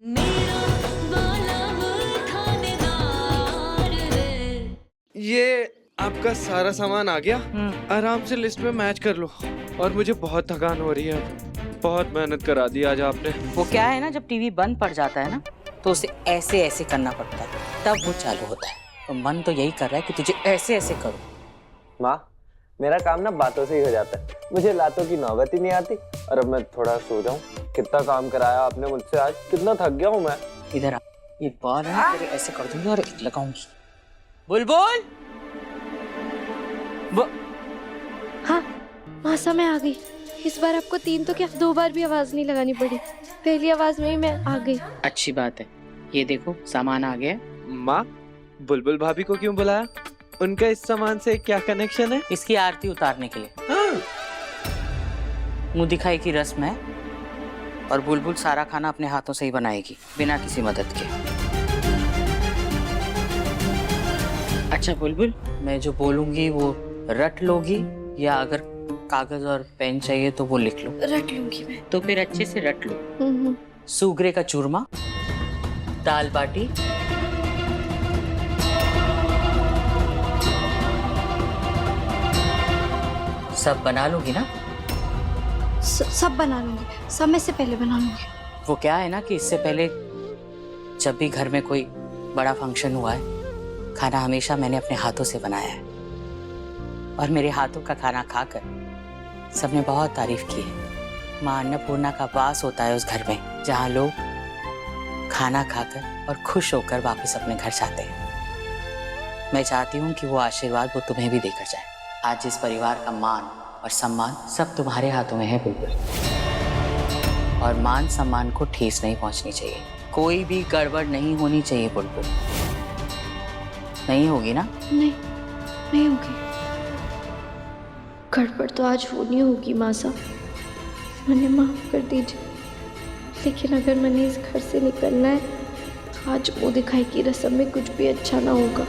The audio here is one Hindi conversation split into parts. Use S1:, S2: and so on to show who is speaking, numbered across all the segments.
S1: मेरा वाला वो थानेदार है।
S2: ये आपका सारा सामान आ गया। आराम से लिस्ट में मैच कर लो। और मुझे बहुत थकान हो रही है, बहुत मेहनत करा दी आज आपने।
S3: वो क्या है ना, जब टीवी बंद पड़ जाता है ना तो उसे ऐसे ऐसे करना पड़ता है, तब वो चालू होता है। तो मन तो यही कर रहा है कि तुझे ऐसे ऐसे करो।
S4: माँ, मेरा काम ना बातों से ही हो जाता है, मुझे लातों की नौबत ही नहीं आती। और अब मैं थोड़ा सो जाऊं। कितना काम कराया आपने मुझसे आज, कितना थक गया हूँ मैं।
S3: इधर आ, ये बॉल है ना, तेरे ऐसे कर दूंगी और लगाऊंगी। बुलबुल,
S5: हाँ मासा मैं आ गई। इस बार आपको 3 तो क्या 2 बार भी आवाज नहीं लगानी पड़ी, पहली आवाज में ही मैं आ गई।
S3: अच्छी बात है। ये देखो सामान आ गया।
S2: माँ, बुलबुल भाभी को क्यों बुलाया? उनका इस सामान से क्या कनेक्शन है?
S3: इसकी आरती उतारने के लिए।
S2: हाँ।
S3: मुंह दिखाई की रस्म है और बुलबुल सारा खाना अपने हाथों से ही बनाएगी, बिना किसी मदद के। अच्छा बुलबुल, मैं जो बोलूंगी वो रट लोगी, या अगर कागज और पेन चाहिए तो वो लिख लो?
S5: रट लूंगी मैं।
S3: तो फिर अच्छे से रट लो। सूगरे का चूरमा, दाल बाटी, सब बना लोगी ना?
S5: सब बना लूंगी, समय से पहले बना लूंगी।
S3: वो क्या है ना कि इससे पहले जब भी घर में कोई बड़ा फंक्शन हुआ है, खाना हमेशा मैंने अपने हाथों से बनाया है। और मेरे हाथों का खाना खाकर सबने बहुत तारीफ की है। माँ अन्नपूर्णा का वास होता है उस घर में जहाँ लोग खाना खाकर और खुश होकर वापस अपने घर जाते हैं। मैं चाहती हूँ कि वो आशीर्वाद वो तुम्हें भी देकर जाए। आज इस परिवार का मान और सम्मान सब तुम्हारे हाथों में है बुलबुल। और मान सम्मान को ठेस नहीं पहुंचनी चाहिए, कोई भी गड़बड़ नहीं होनी चाहिए बुलबुल। नहीं होगी ना?
S5: नहीं होगी। गड़बड़ तो आज होनी होगी मासा, मैंने माफ कर दीजिए। लेकिन अगर मैंने इस घर से निकलना है तो आज मुंह दिखाई की रस्म में कुछ भी अच्छा ना होगा।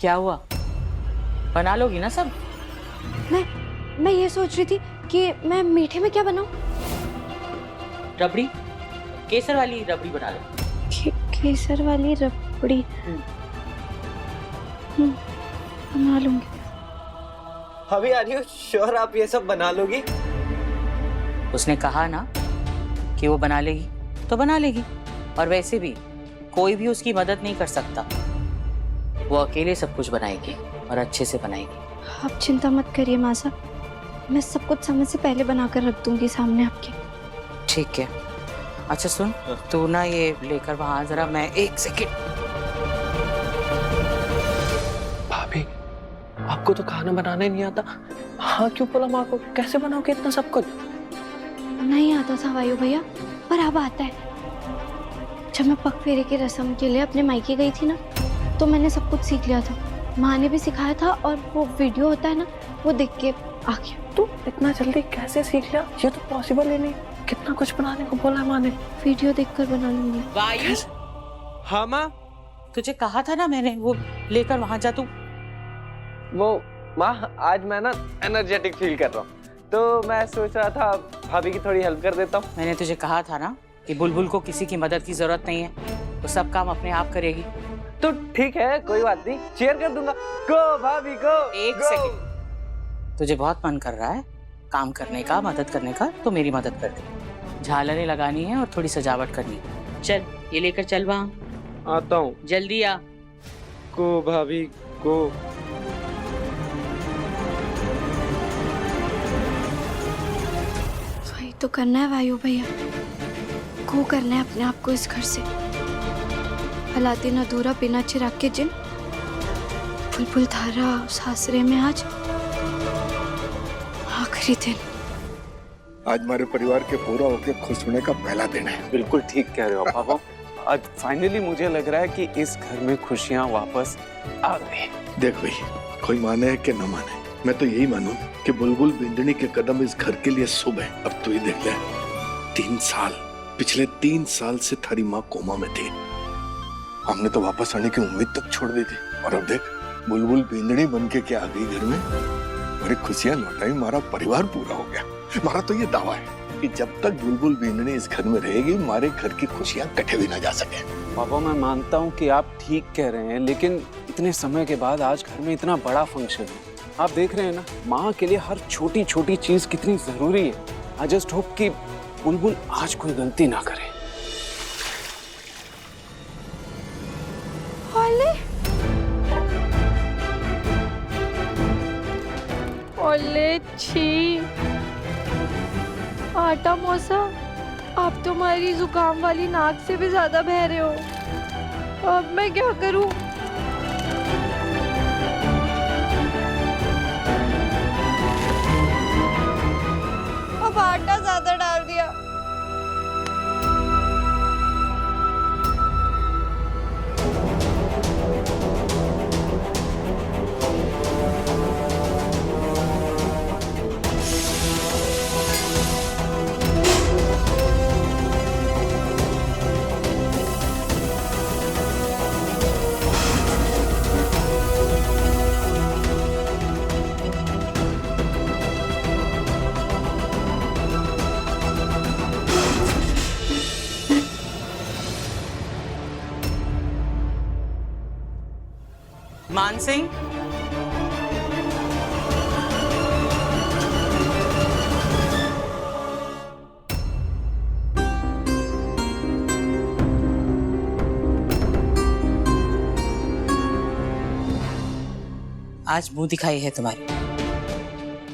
S3: क्या हुआ, बना लोगी ना सब?
S5: मैं ये सोच रही थी कि मैं मीठे में क्या बनाऊं?
S3: रबड़ी, केसर वाली रबड़ी बना लो।
S5: केसर वाली रबड़ी बना लूंगी।
S4: अभी आ रही हो? श्योर आप ये सब बना लोगी?
S3: उसने कहा ना कि वो बना लेगी तो बना लेगी। और वैसे भी कोई भी उसकी मदद नहीं कर सकता, वो अकेले सब कुछ बनाएगी और अच्छे से बनाएगी।
S5: आप चिंता मत करिए मासा, मैं सब कुछ समय से पहले बनाकर रख दूंगी सामने आपके।
S3: ठीक है। अच्छा सुन, तू ना ये लेकर वहां जरा, मैं 1 सेकेंड।
S4: भाभी, आपको तो खाना बनाना ही नहीं आता। हाँ क्यों बोला माँ को? कैसे बनाओगे इतना सब कुछ?
S5: नहीं आता था वायु भैया, पर अब आता है। जब मैं पग फेरे की रस्म के लिए अपने मायके गई थी ना, तो मैंने सब कुछ सीख लिया था। माँ ने भी सिखाया था और वो वीडियो होता है ना, वो देख के आ गया।
S4: तू इतना जल्दी कैसे सीख लिया? ये तो पॉसिबल ही नहीं। कितना कुछ बनाने को बोला है माँ ने।
S5: वीडियो देखकर बना लूंगी।
S3: वायु,
S2: हाँ माँ,
S3: तुझे कहा था ना मैंने, वो लेकर वहां जा तू।
S4: वो माँ, आज मैं ना एनर्जेटिक फील कर रहा हूँ, तो मैं सोच रहा था भाभी की थोड़ी हेल्प कर देता हूँ।
S3: मैंने तुझे कहा था ना कि बुलबुल को किसी की मदद की जरूरत नहीं है, वो सब काम अपने आप करेगी।
S4: तो ठीक है, कोई बात नहीं, चीयर कर दूंगा। गो भाभी गो।
S3: 1 सेकेंड। तुझे बहुत मन कर रहा है काम करने का, मदद करने का, तो मेरी मदद कर दे। झालरें लगानी है और थोड़ी सजावट करनी है। चल ये लेकर चल वहाँ।
S2: आता हूँ।
S3: जल्दी आ।
S2: गो भाभी गो।
S5: वही तो करना है वायु भैया, को करना है अपने आप को इस घर से। भला दिन अधूरा बिना चिराग के जिन, बुलबुल धारा सासरे में आज आखिरी दिन।
S6: आज हमारे परिवार के पूरा होके खुश होने का पहला दिन है।
S7: बिल्कुल ठीक कह रहे हो पापा। आज फाइनली मुझे लग रहा है कि इस घर में खुशियां वापस आ गई।
S6: देख भाई, कोई माने कि न माने, मैं तो यही मानूं कि बुलबुल बिंदनी के कदम इस घर के लिए शुभ है। अब तो ये देख ले, 3 साल, पिछले 3 साल से थारी माँ कोमा में थी। हमने तो वापस आने की उम्मीद तक छोड़ दी थी, और अब देख बुलबुल बिंदनी बन के क्या आ गई घर में। हमारी खुशियां लौटाई, हमारा परिवार पूरा हो गया। हमारा तो ये दावा है कि जब तक बुलबुल बींदनी इस घर में रहेगी, हमारे घर की खुशियां कटे भी ना जा सके।
S7: पापा मैं मानता हूँ कि आप ठीक कह रहे हैं, लेकिन इतने समय के बाद आज घर में इतना बड़ा फंक्शन है। आप देख रहे हैं ना, माँ के लिए हर छोटी छोटी चीज कितनी जरूरी है। आई जस्ट होप कि बुलबुल आज कोई गलती ना करे।
S5: ओले छी, आटा मौसा, आप तुम्हारी जुकाम वाली नाक से भी ज्यादा बह रहे हो। अब मैं क्या करूं? अब आटा ज्यादा डाल दिया।
S3: मान सिंह, आज मुंह दिखाई है तुम्हारी।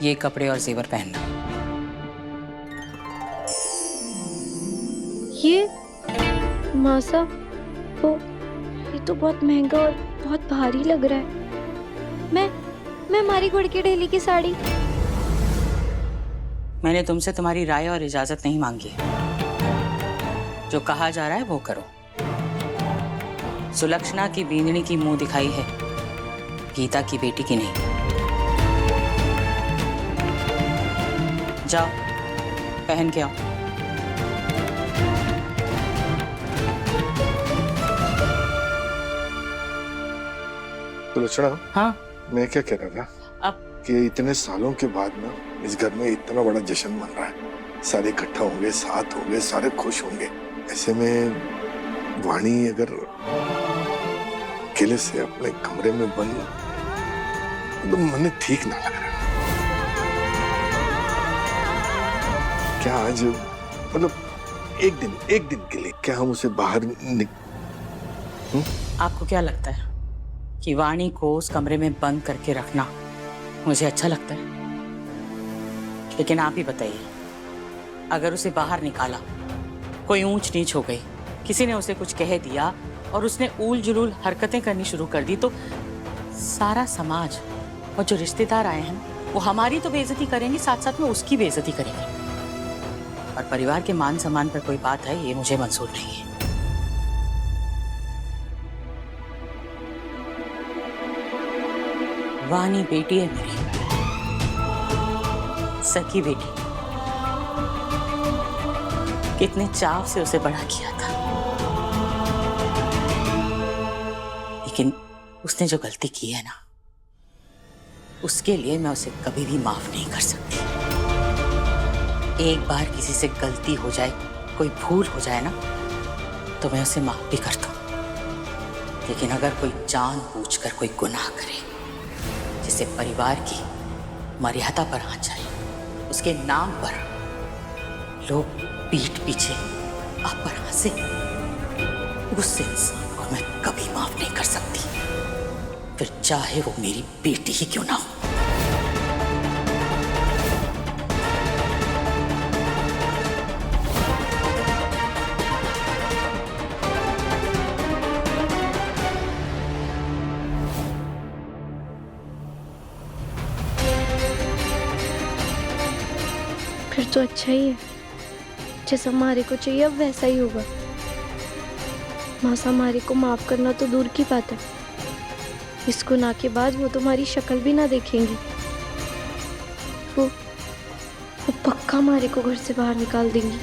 S3: ये कपड़े और जेवर पहनना।
S5: ये मौसा, ये तो बहुत महंगा और बहुत भारी लग रहा है। मैं हमारी गुड़ की ढेली की साड़ी।
S3: मैंने तुमसे तुम्हारी राय और इजाजत नहीं मांगी है। जो कहा जा रहा है वो करो। सुलक्षणा की बींदनी की मुंह दिखाई है, गीता की बेटी की नहीं। जाओ पहन के आओ।
S6: सुलक्षणा,
S3: हाँ
S6: मैं क्या कह रहा था
S3: अब
S6: कि इतने सालों के बाद ना इस घर में इतना बड़ा जश्न मन रहा है। सारे इकट्ठा होंगे, साथ होंगे, सारे खुश होंगे। ऐसे में वाणी अगर अकेले से अपने कमरे में बंद, तो मन ठीक ना लग रहा। क्या आज मतलब एक दिन के लिए क्या हम उसे बाहर
S3: आपको क्या लगता है कि वाणी को उस कमरे में बंद करके रखना मुझे अच्छा लगता है? लेकिन आप ही बताइए, अगर उसे बाहर निकाला, कोई ऊंच नीच हो गई, किसी ने उसे कुछ कह दिया और उसने ऊल जुलूल हरकतें करनी शुरू कर दी, तो सारा समाज और जो रिश्तेदार आए हैं वो हमारी तो बेइज्जती करेंगे, साथ साथ में उसकी बेइज्जती करेंगे। और परिवार के मान सम्मान पर कोई बात है, ये मुझे मंजूर नहीं है। वाणी बेटी है मेरी, सखी बेटी। कितने चाव से उसे बड़ा किया था, लेकिन उसने जो गलती की है ना, उसके लिए मैं उसे कभी भी माफ नहीं कर सकती। एक बार किसी से गलती हो जाए, कोई भूल हो जाए ना, तो मैं उसे माफ भी करता हूं। लेकिन अगर कोई जानबूझकर कोई गुनाह करे जिससे परिवार की मर्यादा पर आ जाए, उसके नाम पर लोग पीठ पीछे आप पर हंसे, उस इंसान को मैं कभी माफ नहीं कर सकती, फिर चाहे वो मेरी बेटी ही क्यों ना हो।
S5: फिर तो अच्छा ही है, जैसा हमारे को चाहिए अब वैसा ही होगा। मौसा हमारे को माफ करना तो दूर की बात है, इस गुनाह के बाद वो तुम्हारी शक्ल भी ना देखेंगी। वो पक्का हमारे को घर से बाहर निकाल देंगी।